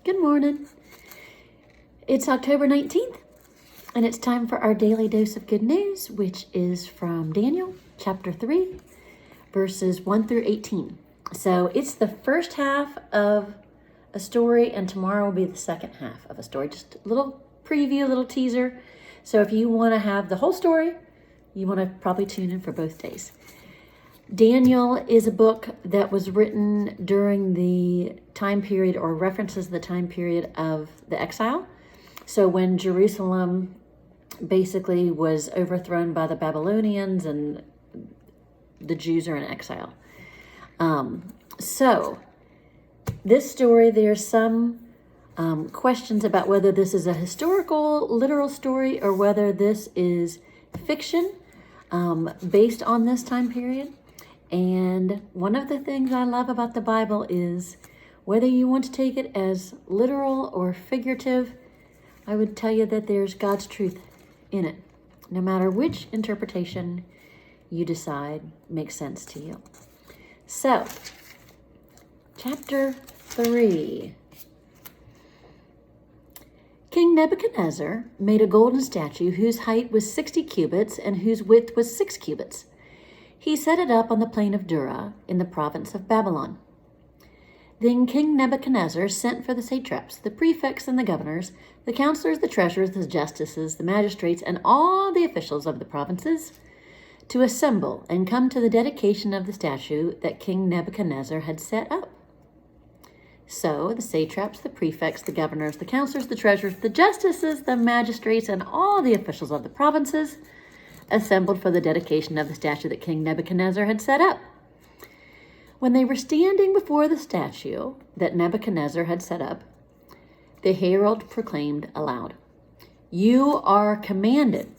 Good morning. It's October 19th, and it's time for our daily dose of good news, which is from Daniel chapter 3, verses 1 through 18. So it's the first half of a story, and tomorrow will be the second half of a story. Just a little preview, a little teaser. So if you want to have the whole story, you want to probably tune in for both days. Daniel is a book that was written during the time period, or references the time period of the exile. So when Jerusalem basically was overthrown by the Babylonians and the Jews are in exile. So this story, there's some questions about whether this is a historical, literal story or whether this is fiction based on this time period. And one of the things I love about the Bible is whether you want to take it as literal or figurative, I would tell you that there's God's truth in it, no matter which interpretation you decide makes sense to you. So, chapter 3. King Nebuchadnezzar made a golden statue whose height was 60 cubits and whose width was 6 cubits. He set it up on the plain of Dura in the province of Babylon. Then King Nebuchadnezzar sent for the satraps, the prefects and the governors, the counselors, the treasurers, the justices, the magistrates, and all the officials of the provinces to assemble and come to the dedication of the statue that King Nebuchadnezzar had set up. So the satraps, the prefects, the governors, the counselors, the treasurers, the justices, the magistrates, and all the officials of the provinces assembled for the dedication of the statue that King Nebuchadnezzar had set up. When they were standing before the statue that Nebuchadnezzar had set up, the herald proclaimed aloud, "You are commanded,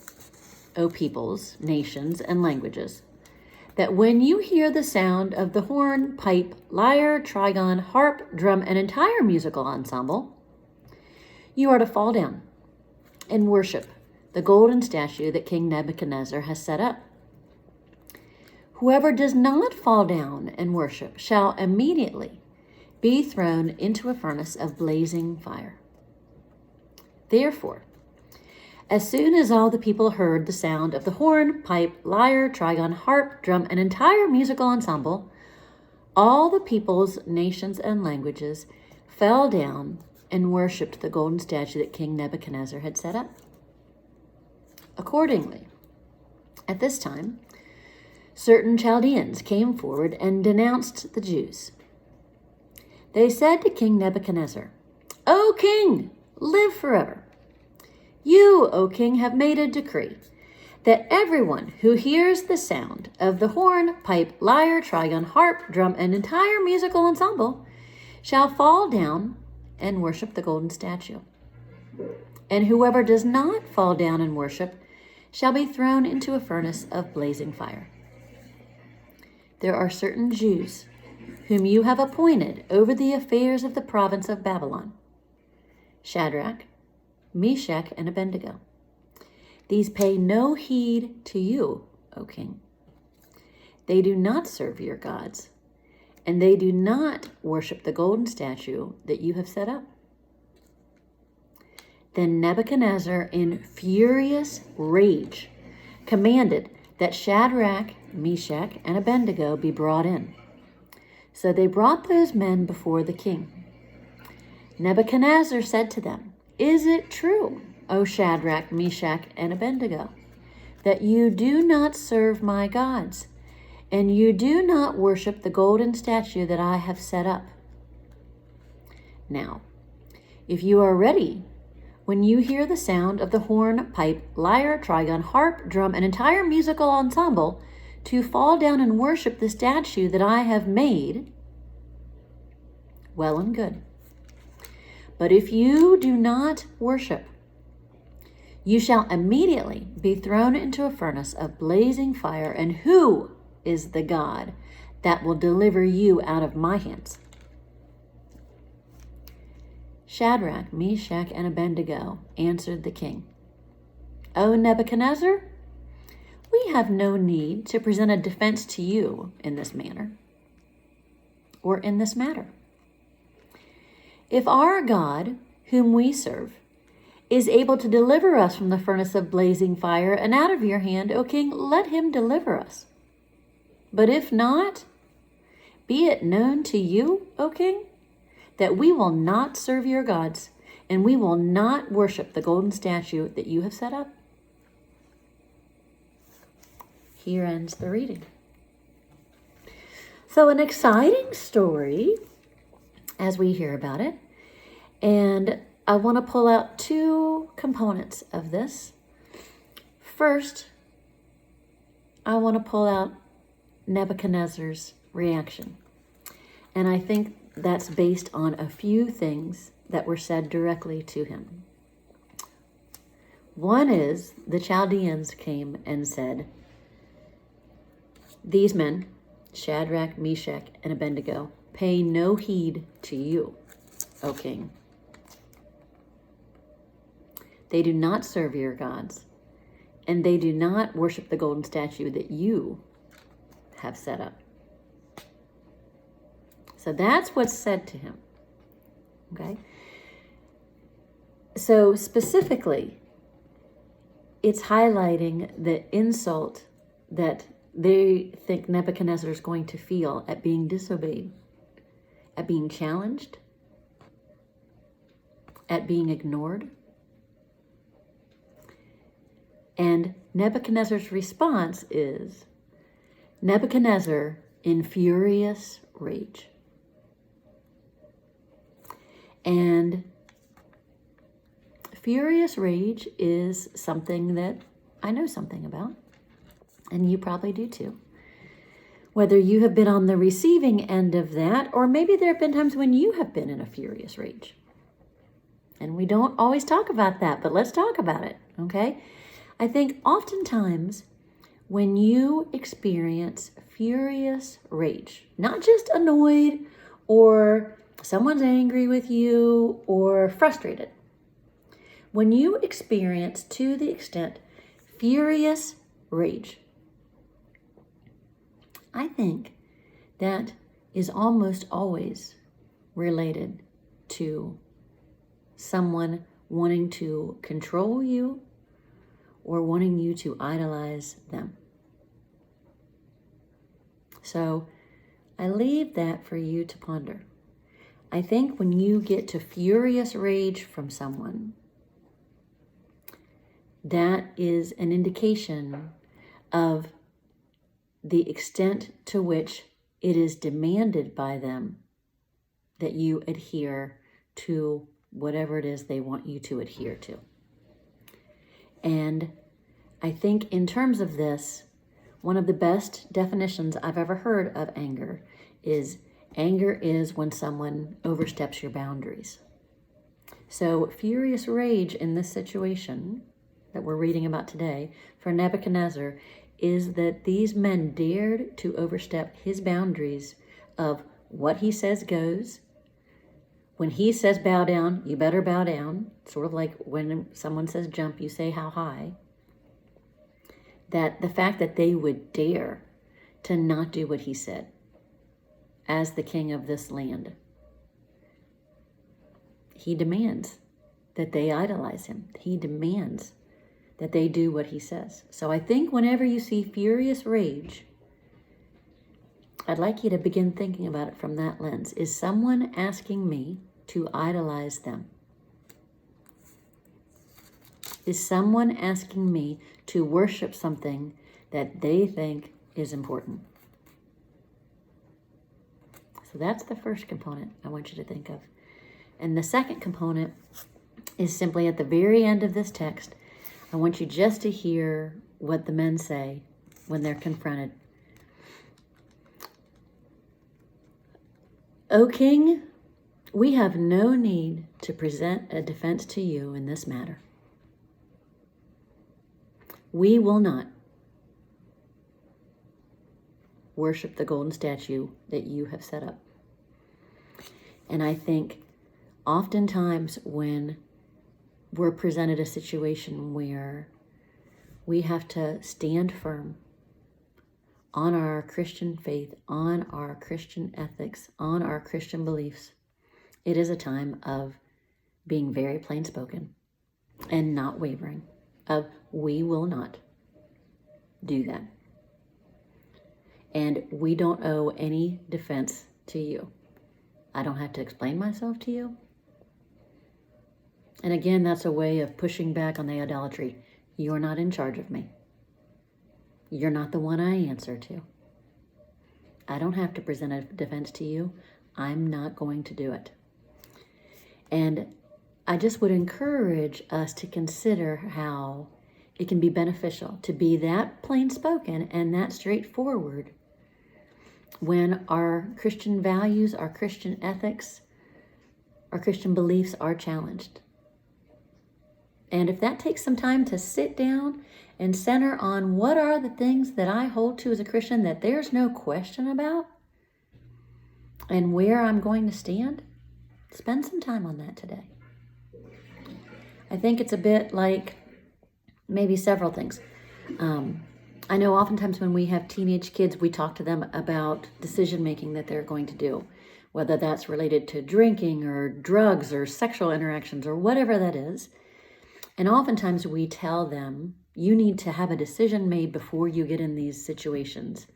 O peoples, nations, and languages, that when you hear the sound of the horn, pipe, lyre, trigon, harp, drum, and entire musical ensemble, you are to fall down and worship the golden statue that King Nebuchadnezzar has set up. Whoever does not fall down and worship shall immediately be thrown into a furnace of blazing fire." Therefore, as soon as all the people heard the sound of the horn, pipe, lyre, trigon, harp, drum, and entire musical ensemble, all the peoples, nations, and languages fell down and worshipped the golden statue that King Nebuchadnezzar had set up. Accordingly, at this time, certain Chaldeans came forward and denounced the Jews. They said to King Nebuchadnezzar, "O king, live forever. You, O king, have made a decree that everyone who hears the sound of the horn, pipe, lyre, trigon, harp, drum, and entire musical ensemble shall fall down and worship the golden statue. And whoever does not fall down and worship shall be thrown into a furnace of blazing fire. There are certain Jews whom you have appointed over the affairs of the province of Babylon, Shadrach, Meshach, and Abednego. These pay no heed to you, O king. They do not serve your gods, and they do not worship the golden statue that you have set up." Then Nebuchadnezzar, in furious rage, commanded that Shadrach, Meshach, and Abednego be brought in. So they brought those men before the king. Nebuchadnezzar said to them, "Is it true, O Shadrach, Meshach, and Abednego, that you do not serve my gods, and you do not worship the golden statue that I have set up? Now, if you are ready, when you hear the sound of the horn, pipe, lyre, trigon, harp, drum, and entire musical ensemble, to fall down and worship the statue that I have made, well and good. But if you do not worship, you shall immediately be thrown into a furnace of blazing fire, and who is the God that will deliver you out of my hands?" Shadrach, Meshach, and Abednego answered the king, "O Nebuchadnezzar, we have no need to present a defense to you in this manner or in this matter. If our God, whom we serve, is able to deliver us from the furnace of blazing fire and out of your hand, O king, let him deliver us. But if not, be it known to you, O king, that we will not serve your gods, and we will not worship the golden statue that you have set up. Here ends the reading. So an exciting story as we hear about it. And I want to pull out two components of this. First, I want to pull out Nebuchadnezzar's reaction. And I think that's based on a few things that were said directly to him. One is the Chaldeans came and said, these men, Shadrach, Meshach, and Abednego, pay no heed to you, O king. They do not serve your gods, and they do not worship the golden statue that you have set up. So that's what's said to him. Okay? So specifically, it's highlighting the insult that they think Nebuchadnezzar is going to feel at being disobeyed, at being challenged, at being ignored. And Nebuchadnezzar's response is Nebuchadnezzar in furious rage. And furious rage is something that I know something about, and you probably do too. Whether you have been on the receiving end of that, or maybe there have been times when you have been in a furious rage. And we don't always talk about that, but let's talk about it, okay? I think oftentimes when you experience furious rage, not just annoyed or someone's angry with you or frustrated, when you experience to the extent furious rage, I think that is almost always related to someone wanting to control you or wanting you to idolize them. So I leave that for you to ponder. I think when you get to furious rage from someone, that is an indication of the extent to which it is demanded by them that you adhere to whatever it is they want you to adhere to. And I think in terms of this, one of the best definitions I've ever heard of anger is when someone oversteps your boundaries. So furious rage in this situation that we're reading about today for Nebuchadnezzar is that these men dared to overstep his boundaries of what he says goes. When he says bow down, you better bow down. Sort of like when someone says jump, you say how high. That the fact that they would dare to not do what he said as the king of this land. He demands that they idolize him. He demands that they do what he says. So I think whenever you see furious rage, I'd like you to begin thinking about it from that lens. Is someone asking me to idolize them? Is someone asking me to worship something that they think is important? So that's the first component I want you to think of. And the second component is simply at the very end of this text. I want you just to hear what the men say when they're confronted. O king, we have no need to present a defense to you in this matter. We will not worship the golden statue that you have set up. And I think oftentimes when we're presented a situation where we have to stand firm on our Christian faith, on our Christian ethics, on our Christian beliefs, It is a time of being very plain spoken and not wavering, of we will not do that. And we don't owe any defense to you. I don't have to explain myself to you. And again, that's a way of pushing back on the idolatry. You're not in charge of me. You're not the one I answer to. I don't have to present a defense to you. I'm not going to do it. And I just would encourage us to consider how it can be beneficial to be that plain spoken and that straightforward when our Christian values, our Christian ethics, our Christian beliefs are challenged. And if that takes some time to sit down and center on what are the things that I hold to as a Christian that there's no question about and where I'm going to stand, spend some time on that today. I think it's a bit like maybe several things. I know oftentimes when we have teenage kids, we talk to them about decision making that they're going to do, whether that's related to drinking or drugs or sexual interactions or whatever that is. And oftentimes we tell them, you need to have a decision made before you get in these situations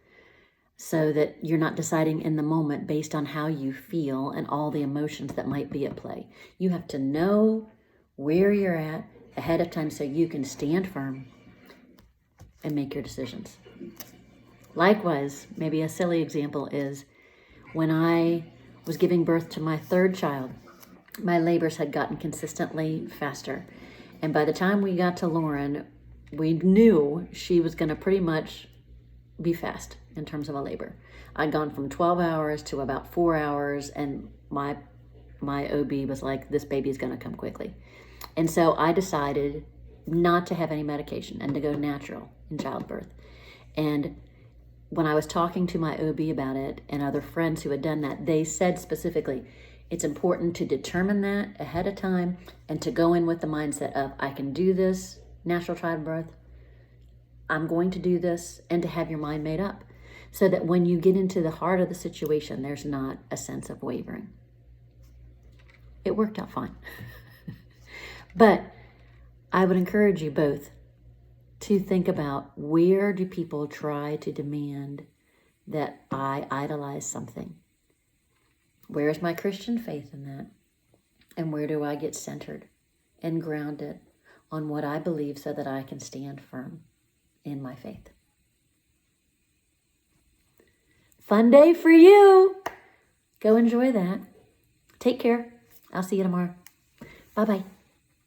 so that you're not deciding in the moment based on how you feel and all the emotions that might be at play. You have to know where you're at ahead of time so you can stand firm and make your decisions. Likewise, maybe a silly example is when I was giving birth to my third child, my labors had gotten consistently faster. And by the time we got to Lauren, we knew she was going to pretty much be fast in terms of a labor. I'd gone from 12 hours to about 4 hours, and my OB was like, this baby's going to come quickly. And so I decided not to have any medication and to go natural in childbirth. And when I was talking to my OB about it and other friends who had done that, they said specifically, it's important to determine that ahead of time and to go in with the mindset of, I can do this, natural childbirth, I'm going to do this, and to have your mind made up so that when you get into the heart of the situation, there's not a sense of wavering. It worked out fine. But I would encourage you both to think about, where do people try to demand that I idolize something? Where is my Christian faith in that? And where do I get centered and grounded on what I believe so that I can stand firm in my faith? Fun day for you. Go enjoy that. Take care. I'll see you tomorrow. Bye-bye.